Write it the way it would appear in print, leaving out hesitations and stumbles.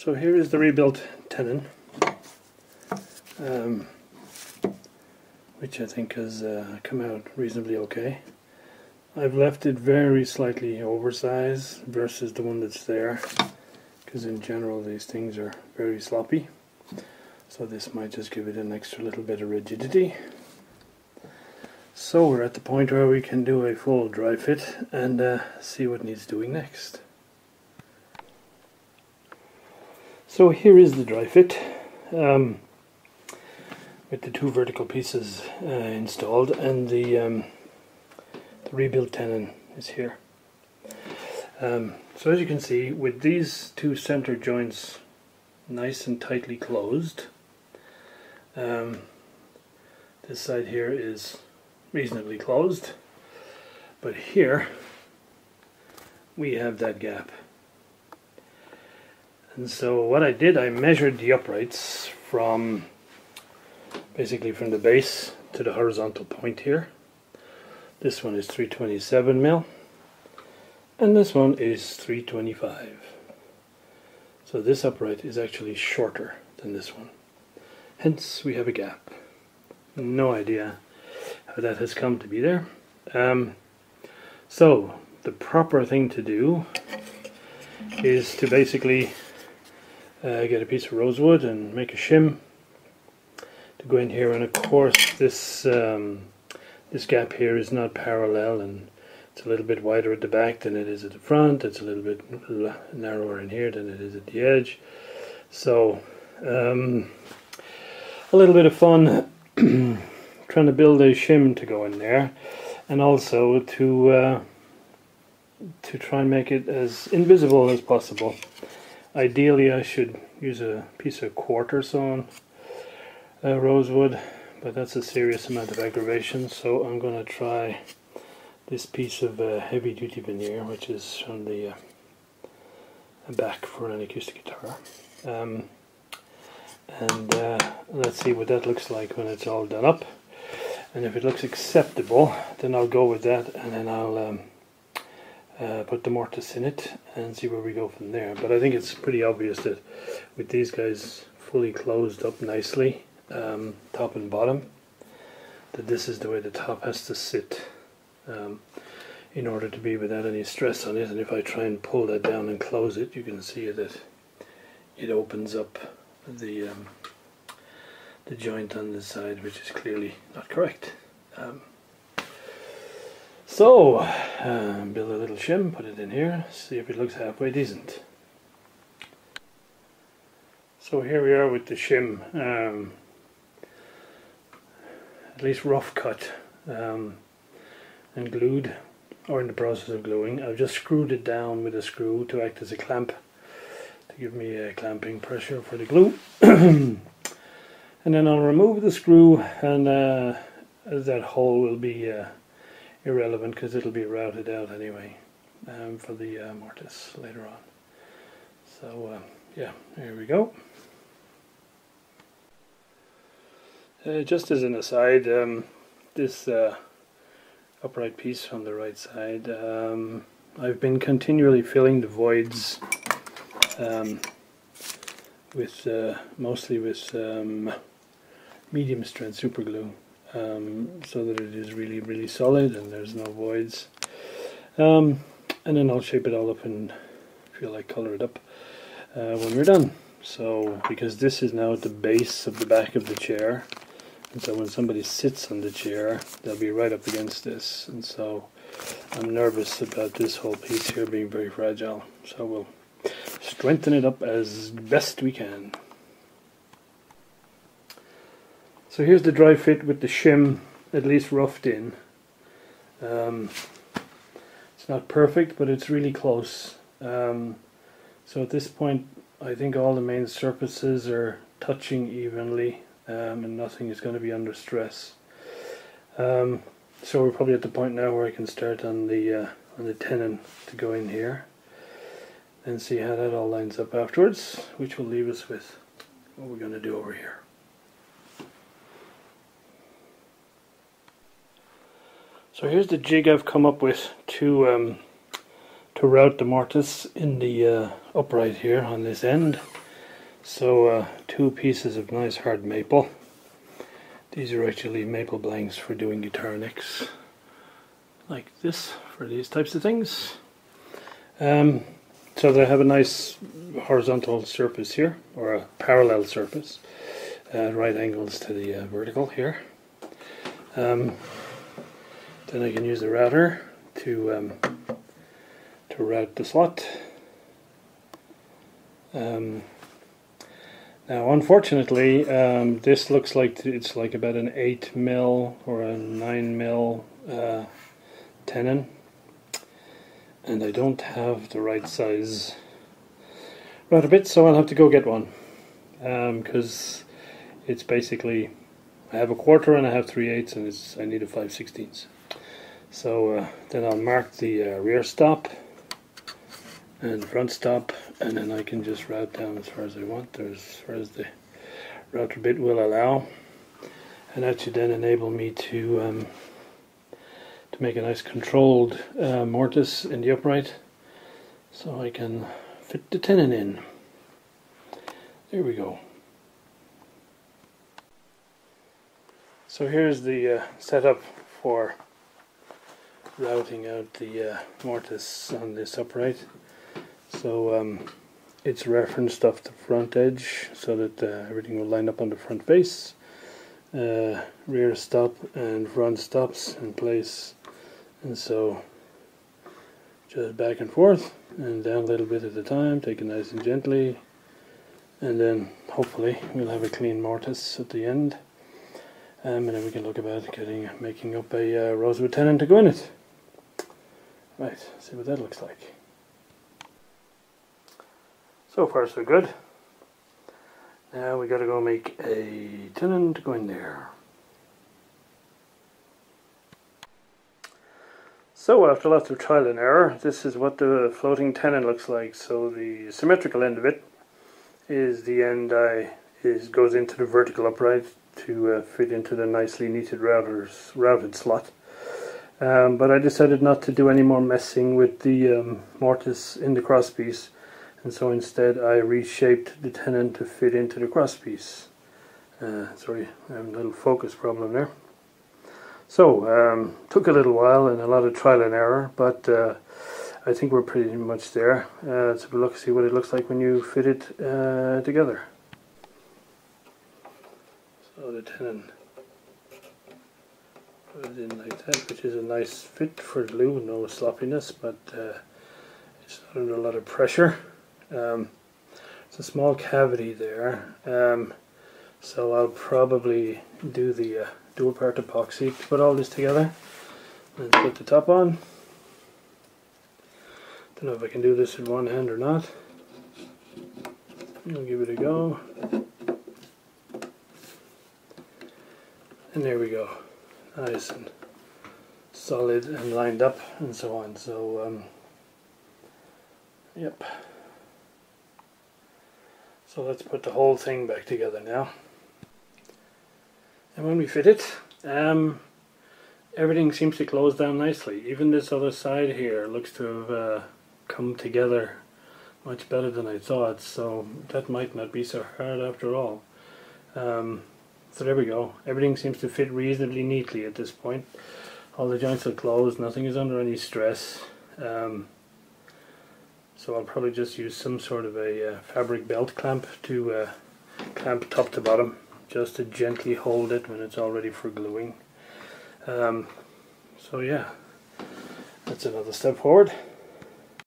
So here is the rebuilt tenon, which I think has come out reasonably okay. I've left it very slightly oversized versus the one that's there, because in general these things are very sloppy. So this might just give it an extra little bit of rigidity. So we're at the point where we can do a full dry fit and see what needs doing next. So here is the dry fit with the two vertical pieces installed, and the rebuilt tenon is here. So as you can see, with these two center joints nice and tightly closed, this side here is reasonably closed, but here we have that gap. And so what I did, I measured the uprights from basically from the base to the horizontal point here. This one is 327 mil and this one is 325. So this upright is actually shorter than this one. Hence we have a gap. No idea how that has come to be there. So the proper thing to do is to basically get a piece of rosewood and make a shim to go in here, and of course this this gap here is not parallel, and it's a little bit wider at the back than it is at the front. It's a little bit narrower in here than it is at the edge. So a little bit of fun trying to build a shim to go in there, and also to try and make it as invisible as possible. Ideally I should use a piece of quarter sawn rosewood, but that's a serious amount of aggravation, so I'm going to try this piece of heavy duty veneer, which is from the back for an acoustic guitar. And let's see what that looks like when it's all done up, and if it looks acceptable then I'll go with that, and then I'll put the mortise in it and see where we go from there. But I think it's pretty obvious that with these guys fully closed up nicely, top and bottom, that this is the way the top has to sit in order to be without any stress on it. And if I try and pull that down and close it, you can see that it opens up the joint on the side, which is clearly not correct. So, build a little shim, put it in here, see if it looks halfway decent. So here we are with the shim, at least rough cut and glued, or in the process of gluing. I've just screwed it down with a screw to act as a clamp, to give me a clamping pressure for the glue. And then I'll remove the screw, and that hole will be irrelevant because it'll be routed out anyway for the mortise later on. So yeah, here we go. Just as an aside, this upright piece on the right side, I've been continually filling the voids with mostly with medium strength super glue, so that it is really solid and there's no voids, and then I'll shape it all up and, if you like, color it up when we're done. So because this is now at the base of the back of the chair, and so when somebody sits on the chair they'll be right up against this, and so I'm nervous about this whole piece here being very fragile, so we'll strengthen it up as best we can. So here's the dry fit with the shim at least roughed in. It's not perfect, but it's really close. So at this point I think all the main surfaces are touching evenly, and nothing is going to be under stress. So we're probably at the point now where I can start on the tenon to go in here and see how that all lines up afterwards, which will leave us with what we're going to do over here. So here's the jig I've come up with to route the mortise in the upright here on this end. So two pieces of nice hard maple. These are actually maple blanks for doing guitar necks like this for these types of things. So they have a nice horizontal surface here, or a parallel surface, right angles to the vertical here. Then I can use the router to route the slot. Now unfortunately this looks like it's like about an 8mm or a 9mm tenon, and I don't have the right size router bit, so I'll have to go get one, because it's basically, I have a quarter and I have 3/8, and I need a 5/16. So then I'll mark the rear stop and front stop, and then I can just route down as far as I want, or as far as the router bit will allow, and that should then enable me to make a nice controlled mortise in the upright, so I can fit the tenon in. There we go. So here's the setup for routing out the mortise on this upright. So it's referenced off the front edge so that everything will line up on the front face. Rear stop and front stops in place, and so just back and forth and down a little bit at a time, take it nice and gently, and then hopefully we'll have a clean mortise at the end, and then we can look about making up a rosewood tenon to go in it. Right, see what that looks like. So far so good. Now we gotta go make a tenon to go in there. So after lots of trial and error, this is what the floating tenon looks like. So the symmetrical end of it is the end goes into the vertical upright to fit into the nicely knitted routed slot. But I decided not to do any more messing with the mortise in the crosspiece, and so instead I reshaped the tenon to fit into the crosspiece. Sorry, I have a little focus problem there. So, took a little while and a lot of trial and error, but I think we're pretty much there. Let's have a look, see what it looks like when you fit it together. So the tenon, put it in like that, which is a nice fit for glue, no sloppiness, but it's not under a lot of pressure. It's a small cavity there, so I'll probably do the dual part epoxy to put all this together and put the top on. Don't know if I can do this in one hand or not. I'll give it a go. And there we go. Nice and solid and lined up and so on. So, yep. So let's put the whole thing back together now. And when we fit it, everything seems to close down nicely. Even this other side here looks to have come together much better than I thought, so that might not be so hard after all. So there we go. Everything seems to fit reasonably neatly at this point. All the joints are closed, nothing is under any stress. So I'll probably just use some sort of a fabric belt clamp to clamp top to bottom, just to gently hold it when it's all ready for gluing. So yeah, that's another step forward.